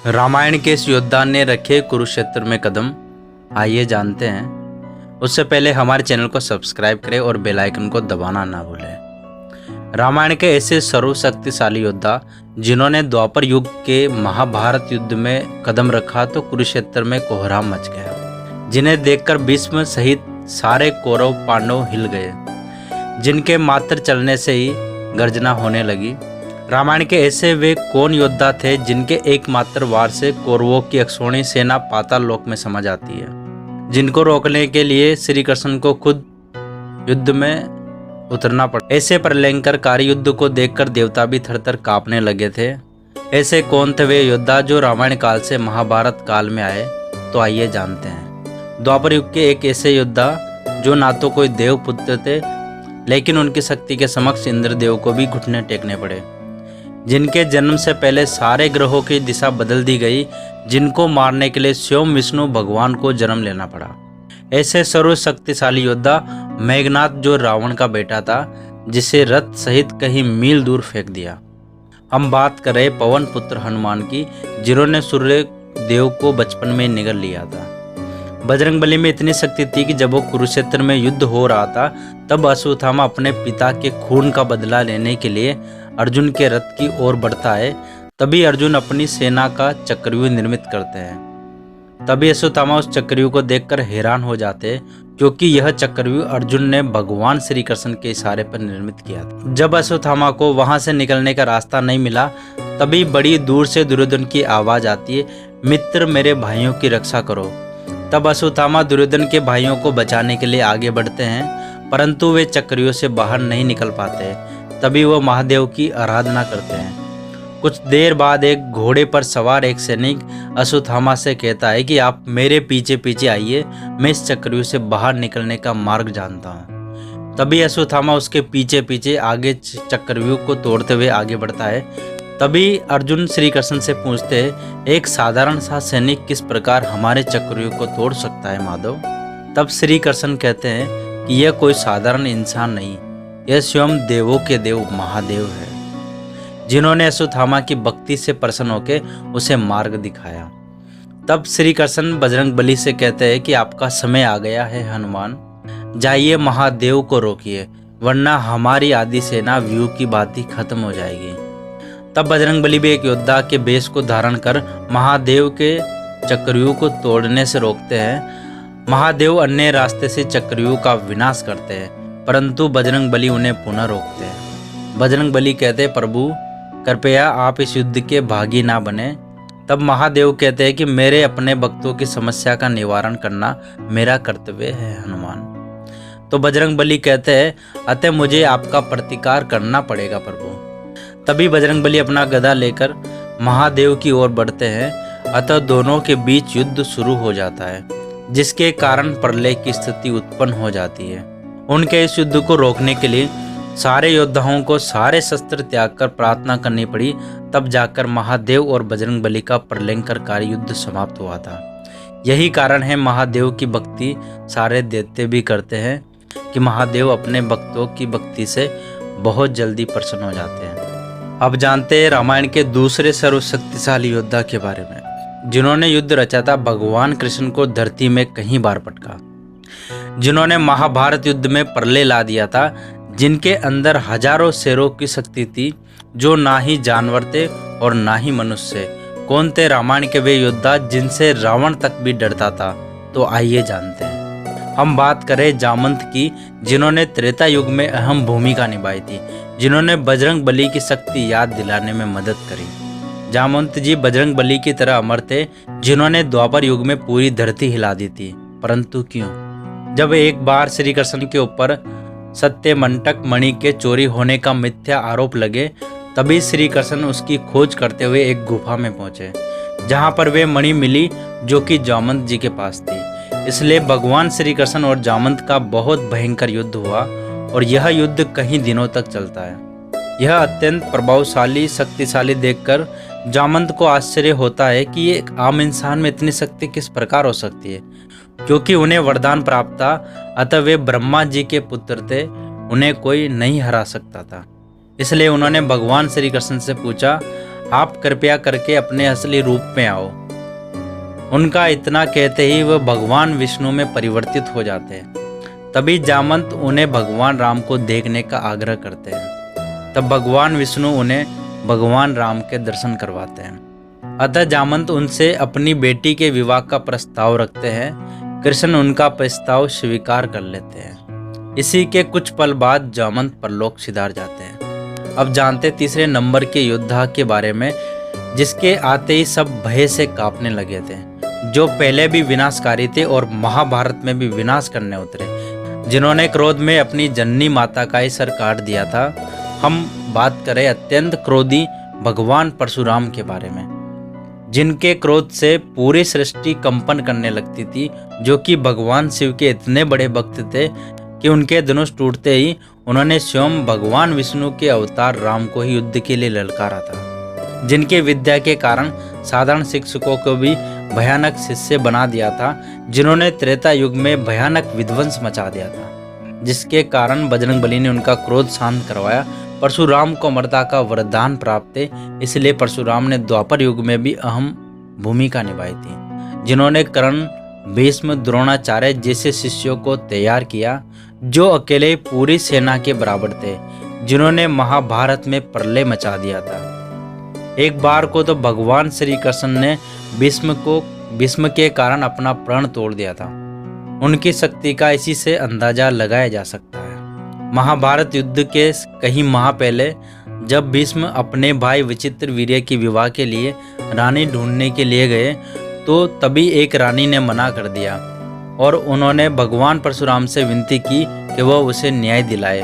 रामायण के इस योद्धा ने रखे कुरुक्षेत्र में कदम। आइए जानते हैं। उससे पहले हमारे चैनल को सब्सक्राइब करें और बेल आइकन को दबाना ना भूलें। रामायण के ऐसे सर्वशक्तिशाली योद्धा जिन्होंने द्वापर युग के महाभारत युद्ध में कदम रखा तो कुरुक्षेत्र में कोहराम मच गया, जिन्हें देखकर भीष्म सहित सारे कौरव पांडव हिल गए, जिनके मात्र चलने से ही गर्जना होने लगी। रामायण के ऐसे वे कौन योद्धा थे जिनके एकमात्र वार से कौरवों की अक्षौणी सेना पाताल लोक में समा जाती है, जिनको रोकने के लिए श्री कृष्ण को खुद युद्ध में उतरना पड़ा। ऐसे प्रलयंकरकारी युद्ध को देखकर देवता भी थरथर कांपने लगे थे। ऐसे कौन थे वे योद्धा जो रामायण काल से महाभारत काल में आए? तो आइए जानते हैं। द्वापर युग के एक ऐसे योद्धा जो ना तो कोई देव पुत्र थे, लेकिन उनकी शक्ति के समक्ष इंद्रदेव को भी घुटने टेकने पड़े, जिनके जन्म से पहले सारे ग्रहों की दिशा बदल दी गई, जिनको मारने के लिए स्वयं विष्णु भगवान को जन्म लेना पड़ा। ऐसे सर्वशक्तिशाली योद्धा मेघनाथ, जो रावण का बेटा था, जिसे रथ सहित कहीं मील दूर फेंक दिया। हम बात कर रहे पवन पुत्र हनुमान की, जिन्होंने सूर्य देव को बचपन में निगल लिया था। बजरंगबली में इतनी शक्ति थी कि जब वो कुरुक्षेत्र में युद्ध हो रहा था, तब अश्वत्थामा अपने पिता के खून का बदला लेने के लिए अर्जुन के रथ की ओर बढ़ता है। तभी अर्जुन अपनी सेना का चक्रव्यूह निर्मित करते हैं। तभी अश्वत्थामा उस चक्रव्यूह को देखकर हैरान हो जाते हैं, क्योंकि यह चक्रव्यूह अर्जुन ने भगवान श्री कृष्ण के इशारे पर निर्मित किया था। जब अश्वत्थामा को वहां से निकलने का रास्ता नहीं मिला, तभी बड़ी दूर से दुर्योधन की आवाज आती है, मित्र मेरे भाइयों की रक्षा करो। तब अश्वत्थामा दुर्योधन के भाइयों को बचाने के लिए आगे बढ़ते हैं, परंतु वे चक्रव्यूह से बाहर नहीं निकल पाते। तभी वो महादेव की आराधना करते हैं। कुछ देर बाद एक घोड़े पर सवार एक सैनिक अश्वत्थामा से कहता है कि आप मेरे पीछे पीछे आइए, मैं इस चक्रव्यूह से बाहर निकलने का मार्ग जानता हूँ। तभी अश्वत्थामा उसके पीछे पीछे आगे चक्रव्यूह को तोड़ते हुए आगे बढ़ता है। तभी अर्जुन श्री कृष्ण से पूछते हैं, एक साधारण सा सैनिक किस प्रकार हमारे चक्रव्यूह को तोड़ सकता है माधव? तब श्री कृष्ण कहते हैं कि यह कोई साधारण इंसान नहीं, यह स्वयं देवों के देव महादेव है, जिन्होंने अश्वत्थामा की भक्ति से प्रसन्न होकर उसे मार्ग दिखाया। तब श्री कृष्ण बजरंगबली से कहते हैं कि आपका समय आ गया है हनुमान, जाइए महादेव को रोकिए, वरना हमारी आधी सेना व्यूह की भांति खत्म हो जाएगी। तब बजरंगबली भी एक योद्धा के वेश को धारण कर महादेव के चक्रव्यूह को तोड़ने से रोकते हैं। महादेव अन्य रास्ते से चक्रव्यूह का विनाश करते हैं, परंतु बजरंगबली उन्हें पुनः रोकते हैं। बजरंगबली कहते हैं, प्रभु कृपया आप इस युद्ध के भागी ना बने। तब महादेव कहते हैं कि मेरे अपने भक्तों की समस्या का निवारण करना मेरा कर्तव्य है हनुमान। तो बजरंगबली कहते हैं, अतः मुझे आपका प्रतिकार करना पड़ेगा प्रभु। तभी बजरंगबली अपना गदा लेकर महादेव की ओर बढ़ते हैं। अतः दोनों के बीच युद्ध शुरू हो जाता है, जिसके कारण प्रलय की स्थिति उत्पन्न हो जाती है। उनके इस युद्ध को रोकने के लिए सारे योद्धाओं को सारे शस्त्र त्याग कर प्रार्थना करनी पड़ी। तब जाकर महादेव और बजरंगबली का प्रलयंकरकारी युद्ध समाप्त हुआ था। यही कारण है महादेव की भक्ति सारे देवते भी करते हैं कि महादेव अपने भक्तों की भक्ति से बहुत जल्दी प्रसन्न हो जाते हैं। अब जानते हैं रामायण के दूसरे सर्वशक्तिशाली योद्धा के बारे में, जिन्होंने युद्ध रचा था भगवान कृष्ण को धरती में कई बार पटका, जिन्होंने महाभारत युद्ध में प्रलय ला दिया था, जिनके अंदर हजारों शेरों की शक्ति थी, जो ना ही जानवर थे और ना ही मनुष्य। कौन थे रामायण के वे योद्धा जिनसे रावण तक भी डरता था? तो आइए जानते हैं। हम बात करें जामवंत की, जिन्होंने त्रेता युग में अहम भूमिका निभाई थी, जिन्होंने बजरंगबली की शक्ति याद दिलाने में मदद करी। जामवंत जी बजरंगबली की तरह अमर थे, जिन्होंने द्वापर युग में पूरी धरती हिला दी थी। परंतु क्यों? जब एक बार श्री कृष्ण के ऊपर सत्यमंटक मणि के चोरी होने का मिथ्या आरोप लगे, तभी श्री कृष्ण उसकी खोज करते हुए एक गुफा में पहुंचे, जहां पर वे मणि मिली जो कि जामवंत जी के पास थी। इसलिए भगवान श्री कृष्ण और जामवंत का बहुत भयंकर युद्ध हुआ, और यह युद्ध कई दिनों तक चलता है। यह अत्यंत प्रभावशाली शक्तिशाली देखकर जामवंत को आश्चर्य होता है कि ये एक आम इंसान में इतनी शक्ति किस प्रकार हो सकती है, क्योंकि उन्हें वरदान प्राप्त था, अतः वे ब्रह्मा जी के पुत्र थे, उन्हें कोई नहीं हरा सकता था। इसलिए उन्होंने भगवान श्री कृष्ण से पूछा, आप कृपया करके अपने असली रूप में आओ। उनका इतना कहते ही वह भगवान विष्णु में परिवर्तित हो जाते हैं। तभी जामंत उन्हें भगवान राम को देखने का आग्रह करते हैं। तब भगवान विष्णु उन्हें भगवान राम के दर्शन करवाते हैं। अतः जामंत उनसे अपनी बेटी के विवाह का प्रस्ताव रखते हैं। कृष्ण उनका प्रस्ताव स्वीकार कर लेते हैं। इसी के कुछ पल बाद जामंत परलोक सिधार जाते हैं। अब जानते तीसरे नंबर के योद्धा के बारे में, जिसके आते ही सब भय से कांपने लगे थे, जो पहले भी विनाशकारी थे और महाभारत में भी विनाश करने उतरे, जिन्होंने क्रोध में अपनी जननी माता का ही सर काट दिया था। हम बात करें अत्यंत क्रोधी भगवान परशुराम के बारे में, जिनके क्रोध से पूरी सृष्टि कंपन करने लगती थी, जो कि भगवान शिव के इतने बड़े भक्त थे कि उनके धनुष टूटते ही उन्होंने स्वयं भगवान विष्णु के अवतार राम को ही युद्ध के लिए ललकारा था, जिनके विद्या के कारण साधारण शिक्षकों को भी भयानक शिष्य बना दिया था, जिन्होंने त्रेता युग में भयानक विध्वंस मचा दिया था, जिसके कारण बजरंगबली ने उनका क्रोध शांत करवाया। परशुराम को अमरता का वरदान प्राप्त है, इसलिए परशुराम ने द्वापर युग में भी अहम भूमिका निभाई थी, जिन्होंने कर्ण, भीष्म, द्रोणाचार्य जैसे शिष्यों को तैयार किया, जो अकेले पूरी सेना के बराबर थे, जिन्होंने महाभारत में प्रलय मचा दिया था। एक बार को तो भगवान श्री कृष्ण ने भीष्म के कारण अपना प्राण तोड़ दिया था। उनकी शक्ति का इसी से अंदाजा लगाया जा सकता है। महाभारत युद्ध के कई माह पहले जब भीष्म अपने भाई विचित्र वीर्य की विवाह के लिए रानी ढूंढने के लिए गए, तो तभी एक रानी ने मना कर दिया और उन्होंने भगवान परशुराम से विनती की कि वह उसे न्याय दिलाए।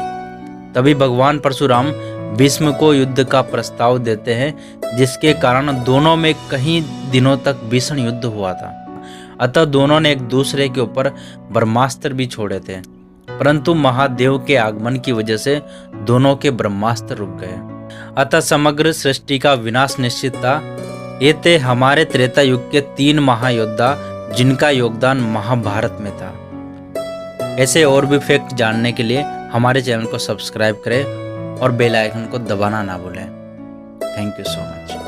तभी भगवान परशुराम भीष्म को युद्ध का प्रस्ताव देते हैं, जिसके कारण दोनों में कई दिनों तक भीषण युद्ध हुआ था। अतः दोनों ने एक दूसरे के ऊपर ब्रह्मास्त्र भी छोड़े थे, परंतु महादेव के आगमन की वजह से दोनों के ब्रह्मास्त्र रुक गए। अतः समग्र सृष्टि का विनाश निश्चित था। ये थे हमारे त्रेता युग के 3 महायोद्धा, जिनका योगदान महाभारत में था। ऐसे और भी फैक्ट जानने के लिए हमारे चैनल को सब्सक्राइब करें और बेल आइकन को दबाना ना भूलें। Thank you so much.